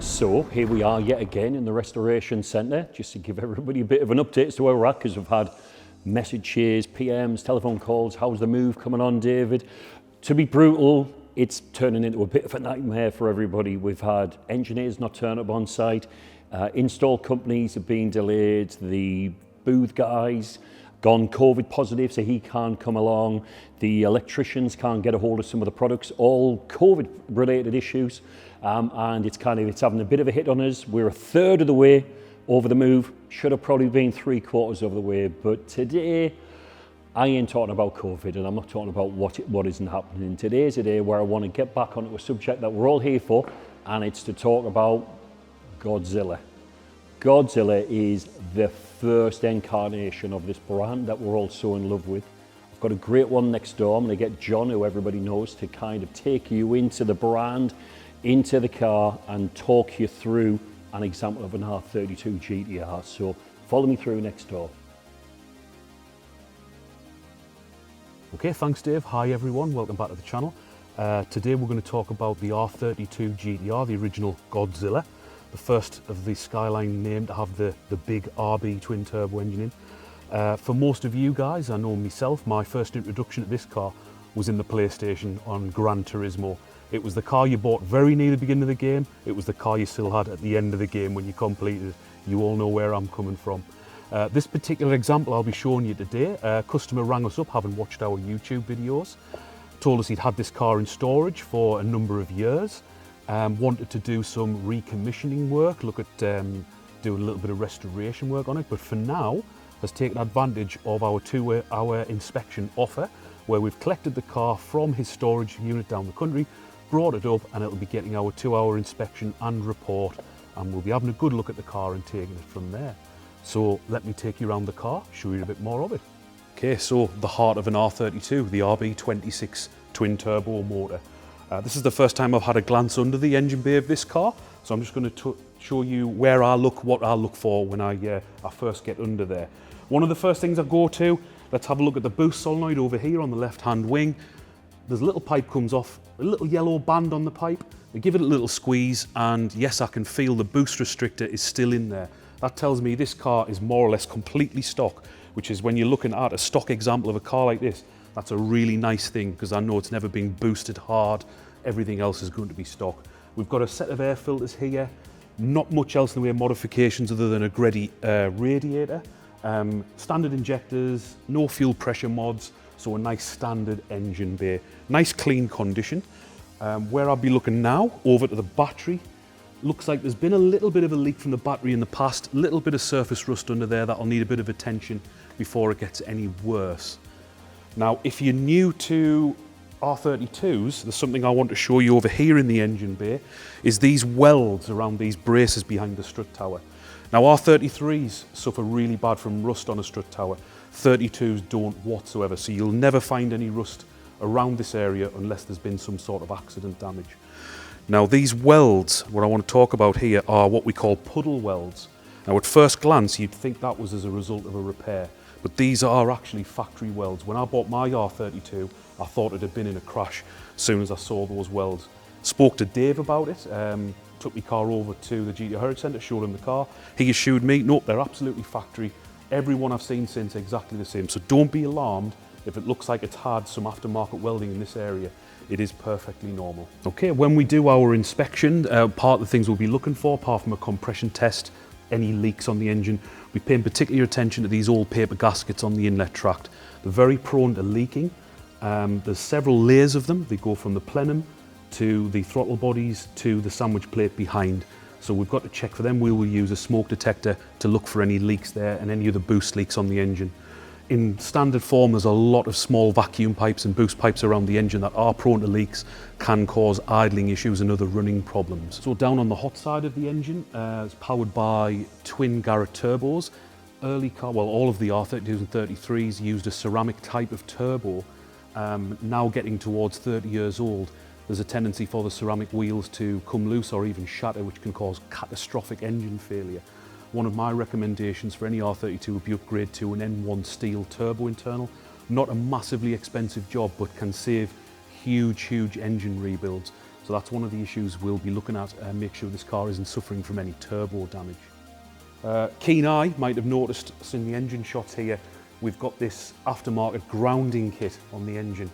So here we are yet again in the restoration centre, just to give everybody a bit of an update as to where we're at, because we've had messages, PMs, telephone calls. How's the move coming on, David? To be brutal, it's turning into a bit of a nightmare for everybody. We've had engineers not turn up on site, install companies have been delayed, the booth guys gone COVID positive, so he can't come along. The electricians can't get a hold of some of the products, all COVID related issues. And it's having a bit of a hit on us. We're a third of the way over the move. Should have probably been 3/4 of the way. But today, I ain't talking about COVID, and I'm not talking about what isn't happening. Today's a day where I want to get back onto a subject that we're all here for, and it's to talk about Godzilla. Godzilla is the first incarnation of this brand that we're all so in love with. I've got a great one next door. I'm going to get John, who everybody knows, to kind of take you into the brand, into the car, and talk you through an example of an R32 GTR. So follow me through next door. Okay, thanks Dave. Hi everyone, welcome back to the channel. Today we're going to talk about the R32 GTR, the original Godzilla, the first of the Skyline name to have the big RB twin turbo engine in. For most of you guys, I know myself, my first introduction to this car was in the PlayStation on Gran Turismo. It was the car you bought very near the beginning of the game. It was the car you still had at the end of the game when you completed it. You all know where I'm coming from. This particular example I'll be showing you today, a customer rang us up having watched our YouTube videos, told us he'd had this car in storage for a number of years, wanted to do some recommissioning work, look at doing a little bit of restoration work on it, but for now has taken advantage of our 2-hour inspection offer, where we've collected the car from his storage unit down the country, brought it up, and it'll be getting our 2-hour inspection and report, and we'll be having a good look at the car and taking it from there. So let me take you around the car, show you a bit more of it. Okay, so the heart of an R32, the RB26 twin turbo motor. This is the first time I've had a glance under the engine bay of this car, so I'm just going to show you where I look, what I look for when I first get under there. One of the first things I go to, let's have a look at the boost solenoid over here on the left hand wing. There's a little pipe comes off, a little yellow band on the pipe. I give it a little squeeze, and yes, I can feel the boost restrictor is still in there. That tells me this car is more or less completely stock, which is when you're looking at a stock example of a car like this, that's a really nice thing, because I know it's never been boosted hard. Everything else is going to be stock. We've got a set of air filters here, not much else in the way of modifications other than a Greddy radiator. Standard injectors, no fuel pressure mods, so a nice standard engine bay. Nice clean condition. Where I'll be looking now, over to the battery. Looks like there's been a little bit of a leak from the battery in the past, a little bit of surface rust under there that'll need a bit of attention before it gets any worse. Now, if you're new to R32s, there's something I want to show you over here in the engine bay, is these welds around these braces behind the strut tower. Now, R33s suffer really bad from rust on a strut tower. 32s don't whatsoever, so you'll never find any rust around this area unless there's been some sort of accident damage. Now, these welds, what I want to talk about here, are what we call puddle welds. Now, at first glance, you'd think that was as a result of a repair, but these are actually factory welds. When I bought my R32, I thought it had been in a crash as soon as I saw those welds. Spoke to Dave about it, took my car over to the GTRHC centre, showed him the car. He assured me, nope, they're absolutely factory. Everyone I've seen since exactly the same. So don't be alarmed if it looks like it's had some aftermarket welding in this area. It is perfectly normal. Okay, when we do our inspection, part of the things we'll be looking for, apart from a compression test, any leaks on the engine, we pay particular attention to these old paper gaskets on the inlet tract. They're very prone to leaking. There's several layers of them. They go from the plenum to the throttle bodies to the sandwich plate behind. So we've got to check for them. We will use a smoke detector to look for any leaks there and any of the boost leaks on the engine. In standard form, there's a lot of small vacuum pipes and boost pipes around the engine that are prone to leaks, can cause idling issues and other running problems. So down on the hot side of the engine, it's powered by twin Garrett turbos. Early car, well, all of the R32s and 33s used a ceramic type of turbo. Now getting towards 30 years old, there's a tendency for the ceramic wheels to come loose or even shatter, which can cause catastrophic engine failure. One of my recommendations for any R32 would be upgrade to an N1 steel turbo internal. Not a massively expensive job, but can save huge engine rebuilds. So that's one of the issues we'll be looking at, and make sure this car isn't suffering from any turbo damage. Keen eye might have noticed in the engine shots here, we've got this aftermarket grounding kit on the engine.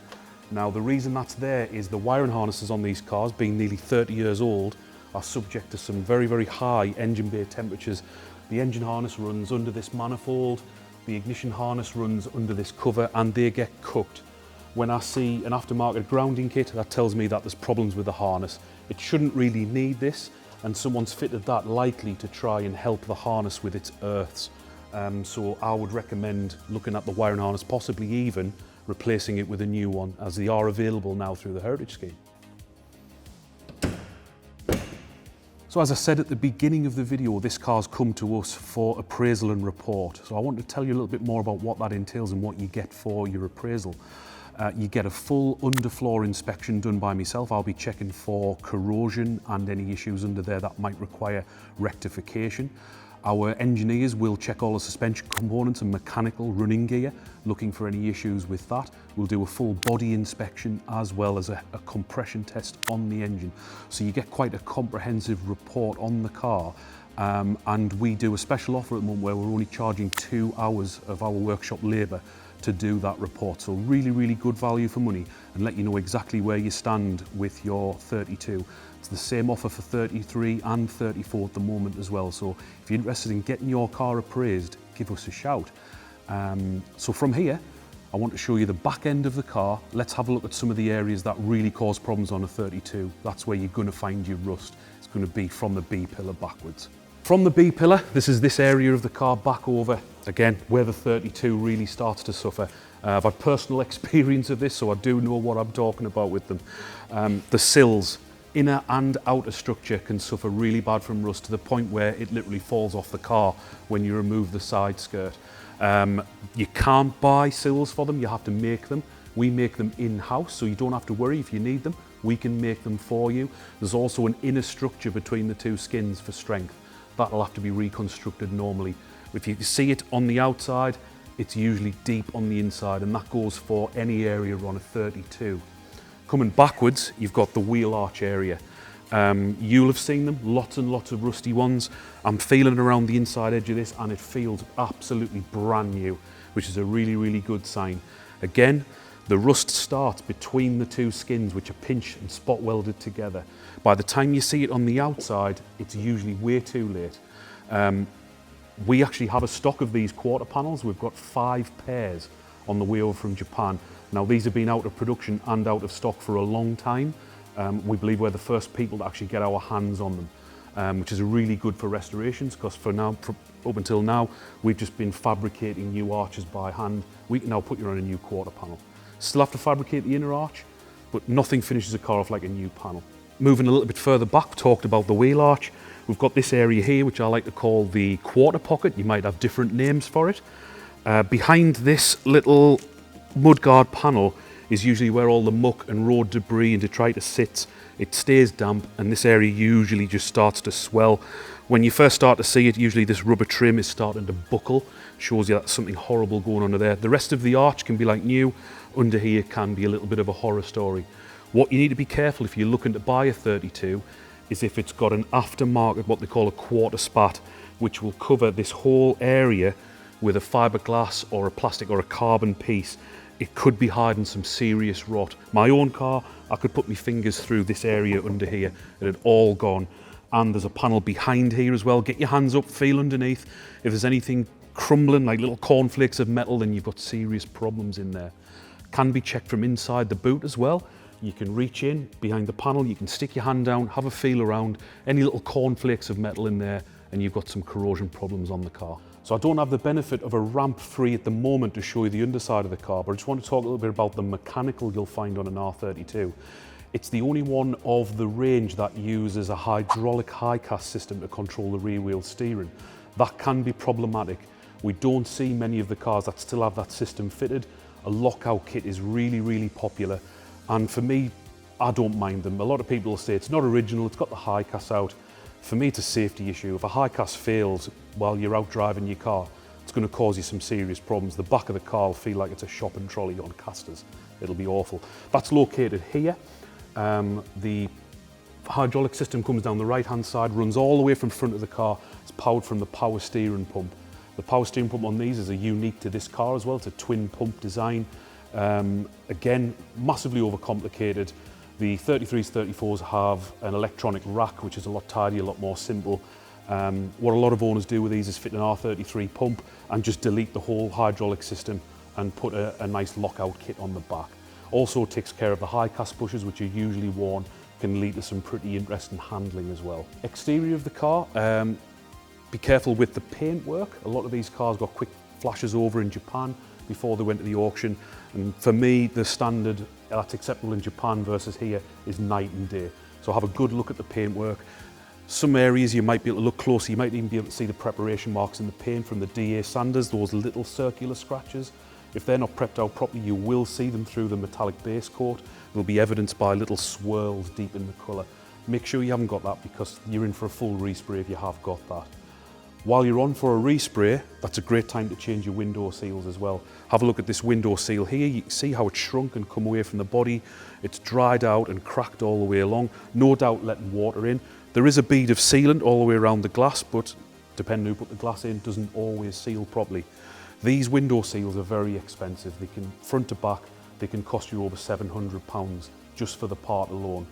Now the reason that's there is the wiring harnesses on these cars, being nearly 30 years old, are subject to some very, very high engine bay temperatures. The engine harness runs under this manifold, the ignition harness runs under this cover, and they get cooked. When I see an aftermarket grounding kit, that tells me that there's problems with the harness. It shouldn't really need this, and someone's fitted that likely to try and help the harness with its earths. So I would recommend looking at the wiring harness, possibly even replacing it with a new one, as they are available now through the Heritage Scheme. So as I said at the beginning of the video, this car's come to us for appraisal and report. So I want to tell you a little bit more about what that entails and what you get for your appraisal. You get a full underfloor inspection done by myself. I'll be checking for corrosion and any issues under there that might require rectification. Our engineers will check all the suspension components and mechanical running gear, looking for any issues with that. We'll do a full body inspection as well as a compression test on the engine. So you get quite a comprehensive report on the car. And we do a special offer at the moment where we're only charging 2 hours of our workshop labour to do that report. So really, really good value for money, and let you know exactly where you stand with your 32. It's the same offer for 33 and 34 at the moment as well. So if you're interested in getting your car appraised, give us a shout. So from here, I want to show you the back end of the car. Let's have a look at some of the areas that really cause problems on a 32. That's where you're going to find your rust. It's going to be from the B pillar backwards. From the B pillar, this is this area of the car back over, again, where the 32 really starts to suffer. I've had personal experience of this, so I do know what I'm talking about with them. The sills, inner and outer structure, can suffer really bad from rust to the point where it literally falls off the car when you remove the side skirt. You can't buy sills for them, you have to make them. We make them in-house, so you don't have to worry if you need them. We can make them for you. There's also an inner structure between the two skins for strength. That'll have to be reconstructed normally. If you see it on the outside, it's usually deep on the inside, and that goes for any area on a 32. Coming backwards, you've got the wheel arch area. You'll have seen them, lots and lots of rusty ones. I'm feeling around the inside edge of this and it feels absolutely brand new, which is a really, really good sign. Again, the rust starts between the two skins, which are pinch and spot welded together. By the time you see it on the outside, it's usually way too late. We actually have a stock of these quarter panels. We've got 5 pairs on the way over from Japan. Now these have been out of production and out of stock for a long time. We believe we're the first people to actually get our hands on them, which is really good for restorations, because for now, up until now, we've just been fabricating new arches by hand. We can now put you on a new quarter panel. Still have to fabricate the inner arch, but nothing finishes a car off like a new panel. Moving a little bit further back, talked about the wheel arch. We've got this area here, which I like to call the quarter pocket. You might have different names for it. Behind this little mudguard panel is usually where all the muck and road debris and detritus sits. It stays damp, and this area usually just starts to swell. When you first start to see it, usually this rubber trim is starting to buckle. Shows you that something horrible going on under there. The rest of the arch can be like new. Under here can be a little bit of a horror story. What you need to be careful if you're looking to buy a 32 is if it's got an aftermarket, what they call a quarter spat, which will cover this whole area with a fiberglass or a plastic or a carbon piece. It could be hiding some serious rot. My own car, I could put my fingers through this area under here. It had all gone. And there's a panel behind here as well. Get your hands up, feel underneath. If there's anything crumbling, like little cornflakes of metal, then you've got serious problems in there. Can be checked from inside the boot as well. You can reach in behind the panel, you can stick your hand down, have a feel around, any little cornflakes of metal in there, and you've got some corrosion problems on the car. So I don't have the benefit of a ramp free at the moment to show you the underside of the car, but I just want to talk a little bit about the mechanical you'll find on an R32. It's the only one of the range that uses a hydraulic high-cast system to control the rear wheel steering. That can be problematic. We don't see many of the cars that still have that system fitted. A lockout kit is really, really popular. And for me, I don't mind them. A lot of people will say it's not original, it's got the high cast out. For me, it's a safety issue. If a high cast fails while you're out driving your car, it's going to cause you some serious problems. The back of the car will feel like it's a shopping trolley on casters. It'll be awful. That's located here. The hydraulic system comes down the right hand side, runs all the way from front of the car. It's powered from the power steering pump. The power steering pump on these is unique to this car as well. It's a twin pump design. Again, massively overcomplicated. The 33s, 34s have an electronic rack, which is a lot tidier, a lot more simple. What a lot of owners do with these is fit an R33 pump and just delete the whole hydraulic system and put a nice lockout kit on the back. Also takes care of the high cast pushers, which are usually worn, can lead to some pretty interesting handling as well. Exterior of the car, be careful with the paint work. A lot of these cars got quick flashes over in Japan before they went to the auction, and for me the standard that's acceptable in Japan versus here is night and day. So have a good look at the paint work. Some areas you might be able to look closer, you might even be able to see the preparation marks in the paint from the DA sanders, those little circular scratches. If they're not prepped out properly, you will see them through the metallic base coat. They'll be evidenced by little swirls deep in the colour. Make sure you haven't got that, because you're in for a full respray if you have got that. While you're on for a respray, that's a great time to change your window seals as well. Have a look at this window seal here. You can see how it's shrunk and come away from the body. It's dried out and cracked all the way along. No doubt letting water in. There is a bead of sealant all the way around the glass, but depending who put the glass in, doesn't always seal properly. These window seals are very expensive. They can, front to back, they can cost you over £700 just for the part alone.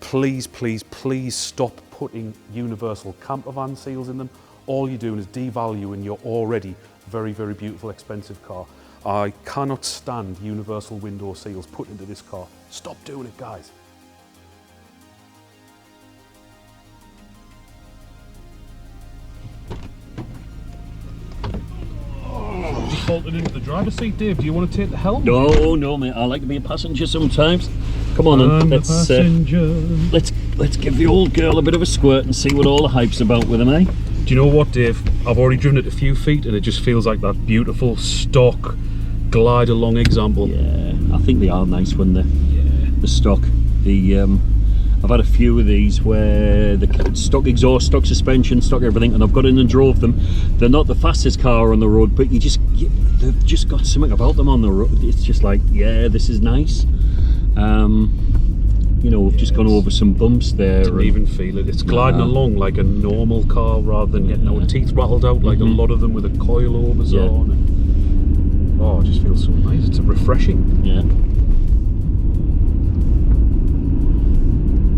Please, please, please stop putting universal camper van seals in them. All you're doing is devaluing your already very, very beautiful, expensive car. I cannot stand universal window seals put into this car. Stop doing it, guys. Defaulted into the driver's seat, Dave. Do you want to take the helm? No, mate. I like to be a passenger sometimes. Come on, then. Let's give the old girl a bit of a squirt and see what all the hype's about with him, eh? Do you know what, Dave? I've already driven it a few feet and it just feels like that beautiful stock glide along example. Yeah, I think they are nice when the stock. I've had a few of these where the stock exhaust, stock suspension, stock everything, and I've got in and drove them. They're not the fastest car on the road, but they've just got something about them on the road. It's just like, yeah, this is nice. You know, we've just gone over some bumps there. Didn't even feel it. It's gliding along like a normal car rather than getting our teeth rattled out like a lot of them with the coilovers on. And, oh, it just feels so nice. It's refreshing. Yeah.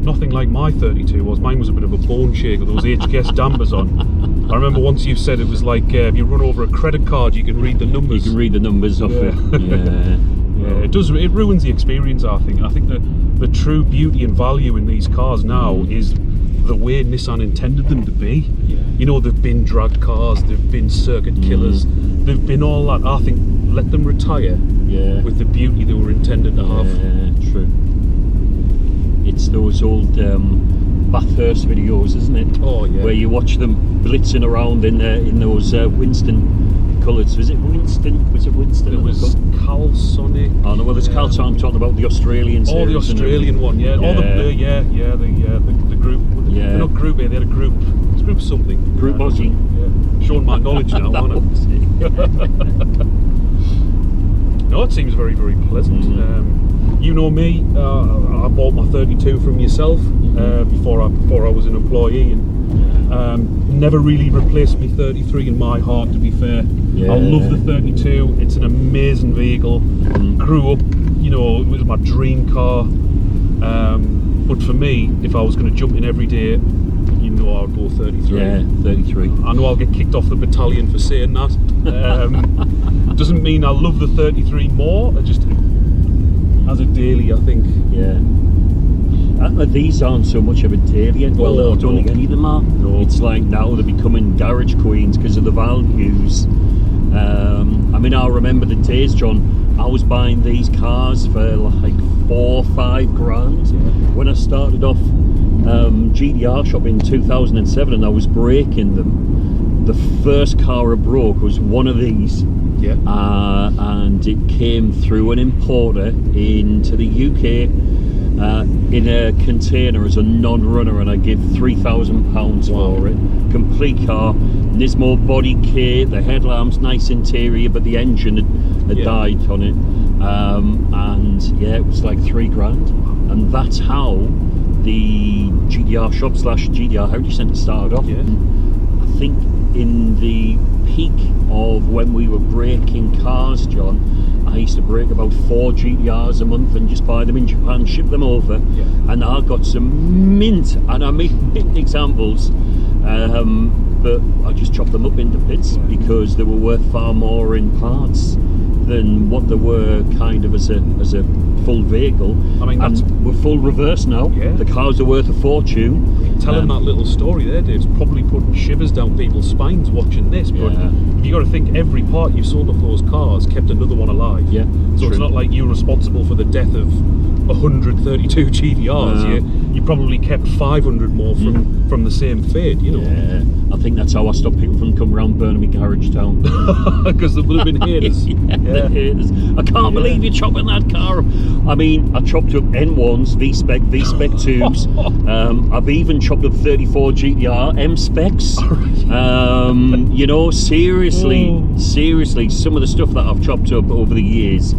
Nothing like my 32 was. Mine was a bit of a bone shaker, those HKS dampers on. I remember once you said it was like if you run over a credit card, you can read the numbers. You can read the numbers off it. Yeah. Yeah, it does. It ruins the experience, I think. I think the true beauty and value in these cars now is the way Nissan intended them to be. Yeah. You know, they've been drag cars, they've been circuit killers, they've been all that. I think let them retire with the beauty they were intended to have. Yeah, true. It's those old Bathurst videos, isn't it? Oh yeah. Where you watch them blitzing around in those Winston colours. Was it Winston? Was it Winston? It was Calsonic. Oh no, well there's Calsonic. I'm talking about the Australian series. Oh, the Australian one, yeah. Yeah. All the group. Yeah. They're not Group A, they had a group. It's Group something. Group Aussie. Yeah. Showing my knowledge now, aren't it? No, it seems very, very pleasant. You know me, I bought my 32 from yourself before I was an employee, and never really replaced me 33 in my heart, to be fair. Yeah. I love the 32, it's an amazing vehicle. Grew up, you know, it was my dream car. But for me, if I was going to jump in every day, you know I'd go 33. Yeah, 33. I know I'll get kicked off the battalion for saying that. Doesn't mean I love the 33 more, I just, as a daily, I think. Yeah. These aren't so much of a daily. Well, I don't think any of them are. No. It's like now they're becoming garage queens because of the values. I mean, I remember the days, John, I was buying these cars for like 4 or 5 grand. Yeah. When I started off GDR shop in 2007 and I was breaking them, the first car I broke was one of these. Yeah. And it came through an importer into the UK in a container as a non-runner, and I give £3,000 for it. Complete car, Nismo body kit, the headlamps nice interior, but the engine had died on it. And yeah, it was like 3 grand, and that's how the GTR shop / GTR Heritage Centre started off. Yeah. I think in the peak of when we were breaking cars, John, I used to break about 4 GTRs a month and just buy them in Japan, ship them over. Yeah. And I got some mint, and I mean mint examples, but I just chopped them up into bits because they were worth far more in parts than what they were kind of as a full vehicle. I mean, that's, and we're full reverse now. Yeah. The cars are worth a fortune. Telling that little story there, Dave's probably putting shivers down people's spines watching this. But you got to think every part you sold off those cars kept another one alive. Yeah. So it's not like you're responsible for the death of 132 GTRs. You probably kept 500 more from the same fate. You know. Yeah. I think that's how I stopped people from coming around burning my garage down. Because there would have been haters. The haters. I can't believe you're chopping that car up. I mean, I chopped up N1s, V-Spec, V-Spec 2s. I've even chopped up 34 GTR M-Specs. You know, seriously, some of the stuff that I've chopped up over the years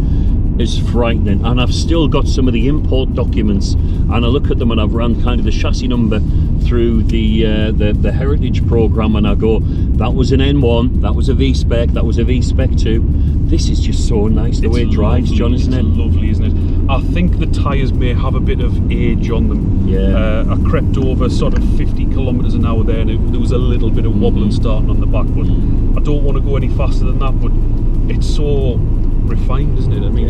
is frightening, and I've still got some of the import documents, and I look at them and I've run kind of the chassis number through the heritage program, and I go, that was an N1, that was a V-Spec, that was a V-Spec 2. This is just so nice the way it drives, John, isn't it? It's lovely, isn't it? I think the tyres may have a bit of age on them. Yeah. I crept over sort of 50 kilometres an hour there, and there was a little bit of wobbling starting on the back, but I don't want to go any faster than that. But it's so refined, isn't it? I mean,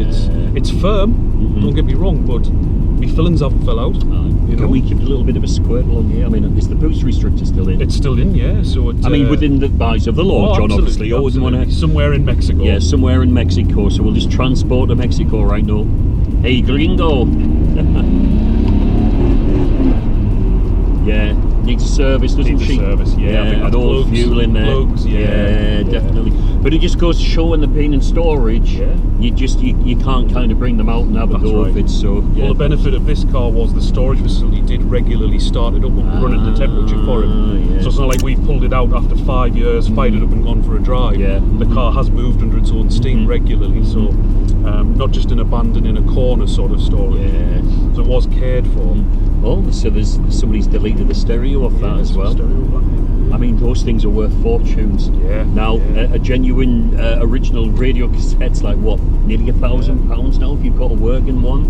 it's firm, don't get me wrong, but my fillings haven't fell out. Can we keep a little bit of a squirt along here? I mean, is the boost restrictor still in? It's still in, yeah. So it's, I mean, within the eyes of the law, John, obviously. You always want to... Somewhere in Mexico. Yeah, somewhere in Mexico. So we'll just transport to Mexico right now. Hey, gringo. Yeah, needs a service, doesn't she? Service, yeah. I think and all plugs, fuel in there. Plugs, yeah, definitely. But it just goes to show when they're being in storage, you can't kind of bring them out and have a go of it. So well, the benefit of this car was the storage facility did regularly start it up and running the temperature for it. Yeah. So it's not like we've pulled it out after 5 years, fired it up and gone for a drive. Yeah. The car has moved under its own steam regularly, so not just an abandoned in a corner sort of storage. Yeah. So it was cared for. Oh, so there's somebody's deleted the stereo of that as well. I mean, those things are worth fortunes. Yeah. Now, a genuine original radio cassette's like what, nearly £1,000 now if you've got a working one.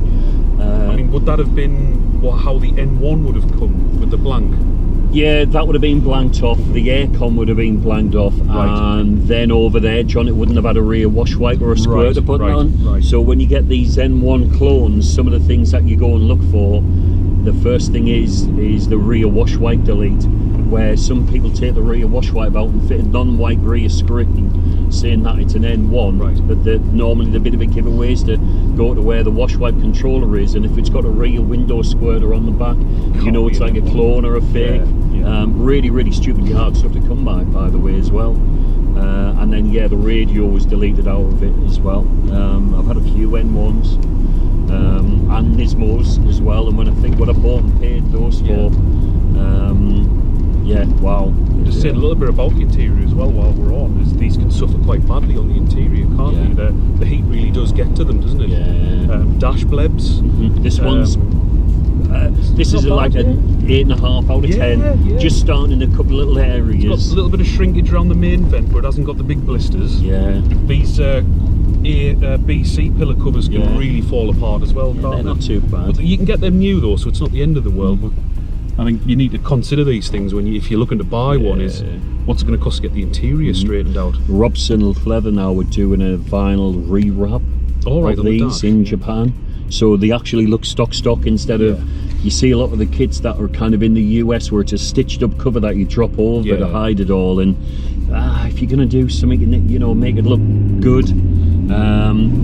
I mean, would that have been how the N1 would have come with the blank? Yeah, that would have been blanked off. The aircon would have been blanked off, and then over there, John, it wouldn't have had a rear wash wipe or a squirter put on. Right. So when you get these N1 clones, some of the things that you go and look for, the first thing is the rear wash wipe delete, where some people take the rear wash wipe out and fit a non-white rear screen, saying that it's an N1, but normally the bit of a giveaway is to go to where the wash wipe controller is, and if it's got a rear window squirter on the back, you know it's like a clone or a fake. Really, really stupidly hard stuff to come by the way, as well. And then the radio was deleted out of it as well. I've had a few N1s and Nismos as well, and when I think what I bought and paid those for, wow. Just saying a little bit about the interior as well while we're on, is these can suffer quite badly on the interior, can't they? The heat really does get to them, doesn't it? Yeah. Dash blebs. This one's this is like an 8.5 out of 10. Just starting in a couple of little areas. It's got a little bit of shrinkage around the main vent, but it hasn't got the big blisters. Yeah. These BC pillar covers can really fall apart as well, can't they're not too bad. But you can get them new though, so it's not the end of the world. But I think you need to consider these things when if you're looking to buy one. Is what's it going to cost to get the interior straightened out? Robson Leather now we're doing a vinyl rewrap of these in Japan, so they actually look stock instead of, you see a lot of the kits that are kind of in the US where it's a stitched up cover that you drop over to hide it all, and if you're going to do something, you know, make it look good.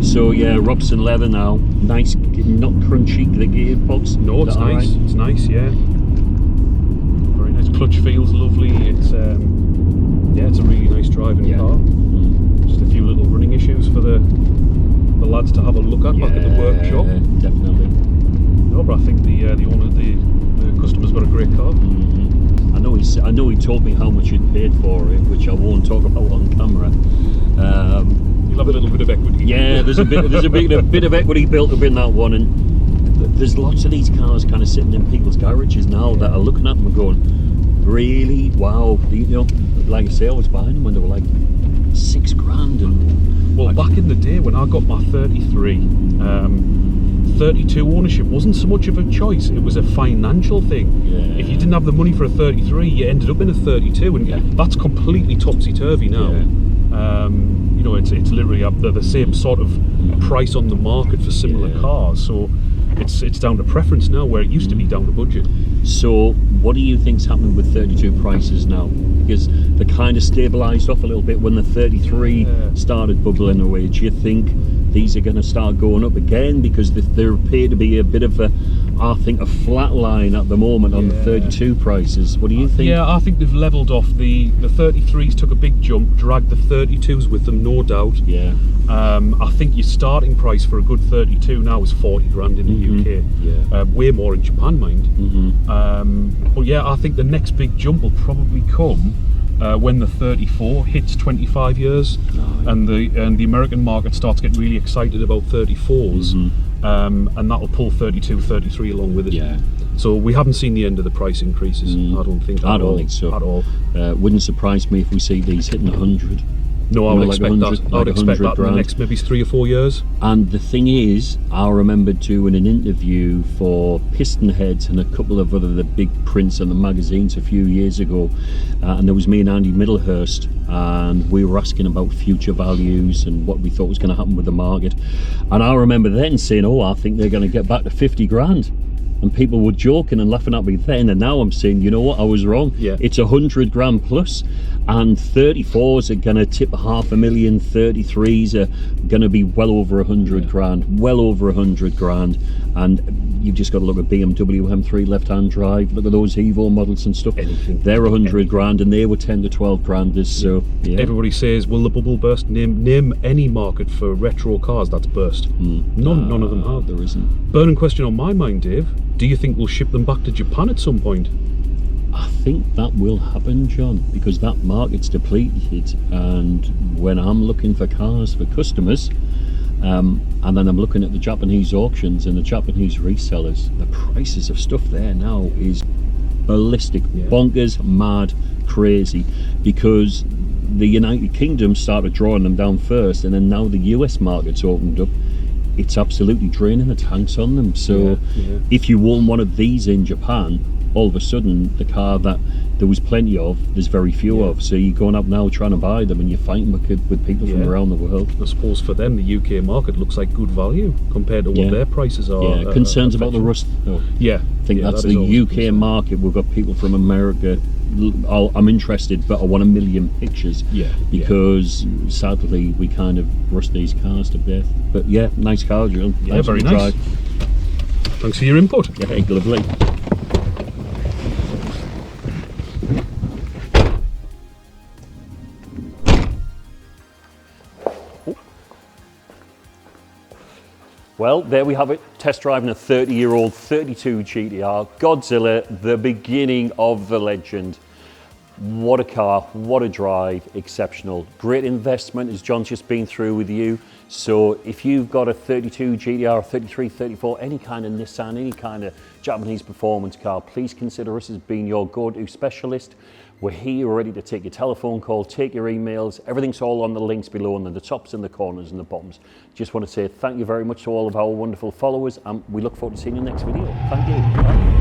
So yeah, Robson Leather now, nice, not crunchy, the gearbox. No, it's nice. Right? It's nice, yeah. Very nice. Clutch feels lovely. It's it's a really nice driving car. Just a few little running issues for the lads to have a look at back at the workshop. Definitely. No, but I think the owner, the customer's got a great car. I know he told me how much he'd paid for it, which I won't talk about on camera. You'll have a little bit of equity. Yeah, there's a bit of equity built up in that one, and there's lots of these cars kind of sitting in people's garages now that are looking at them and going, really? Wow. You know, like I say, I was buying them when they were like £6,000. And well, back in the day when I got my 33, 32 ownership wasn't so much of a choice, it was a financial thing. Yeah. If you didn't have the money for a 33, you ended up in a 32, and that's completely topsy-turvy now. You know, it's literally the same sort of price on the market for similar cars, so it's down to preference now, where it used to be down to budget. So what do you think's happening with 32 prices now? Because they kind of stabilised off a little bit when the 33 started bubbling away. Do you think these are going to start going up again? Because there appear to be a bit of a, I think, a flat line at the moment on the 32 prices. What do you think? Yeah, I think they've levelled off. The 33s took a big jump, dragged the 32s with them, no doubt. Yeah. I think your starting price for a good 32 now is 40 grand in the UK. Yeah. Way more in Japan, mind. But yeah, I think the next big jump will probably come when the 34 hits 25 years, and the American market starts getting really excited about 34s, and that'll pull 32, 33 along with it. Yeah. So we haven't seen the end of the price increases. I don't think. I don't think so at all. Wouldn't surprise me if we see these hitting 100. No, I would expect that. I would expect that in the grand. next maybe 3 or 4 years. And the thing is, I remember doing an interview for Piston Heads and a couple of the big prints in the magazines a few years ago, and there was me and Andy Middlehurst, and we were asking about future values and what we thought was going to happen with the market. And I remember then saying, oh, I think they're going to get back to 50 grand. And people were joking and laughing at me then, and now I'm saying, you know what, I was wrong. Yeah. It's 100 grand plus, and 34s are going to tip 500,000, 33s are going to be well over 100 grand, well over 100 grand. And you've just got to look at BMW M3 left-hand drive, look at those Evo models and stuff. They're 100 grand, and they were 10 to 12 granders. So yeah. Everybody says, will the bubble burst? Name any market for retro cars that's burst. None of them have. There isn't. Burning question on my mind, Dave. Do you think we'll ship them back to Japan at some point? I think that will happen, John, because that market's depleted, and when I'm looking for cars for customers, and then I'm looking at the Japanese auctions and the Japanese resellers, the prices of stuff there now is ballistic, bonkers, mad, crazy, because the United Kingdom started drawing them down first, and then now the US market's opened up. It's absolutely draining the tanks on them. So if you own one of these in Japan, all of a sudden the car that there was plenty of, there's very few of. So you're going up now trying to buy them, and you're fighting with people from around the world. I suppose for them the UK market looks like good value compared to what their prices are. Yeah, concerns about the rust though. Yeah, I think that's the UK market. We've got people from America. I'm interested, but I want a million pictures. Because sadly we kind of rust these cars to death. But yeah, nice car, John. Yeah, very nice. Thanks for your input. Yeah, lovely. Well, there we have it, test driving a 30-year-old 32 GTR Godzilla, the beginning of the legend. What a car, what a drive, exceptional. Great investment, as John's just been through with you. So if you've got a 32 GTR, 33, 34, any kind of Nissan, any kind of Japanese performance car, please consider us as being your go-to specialist. We're here ready to take your telephone call, take your emails. Everything's all on the links below, and the tops and the corners and the bottoms. Just want to say thank you very much to all of our wonderful followers, and we look forward to seeing you next video. Thank you. Bye.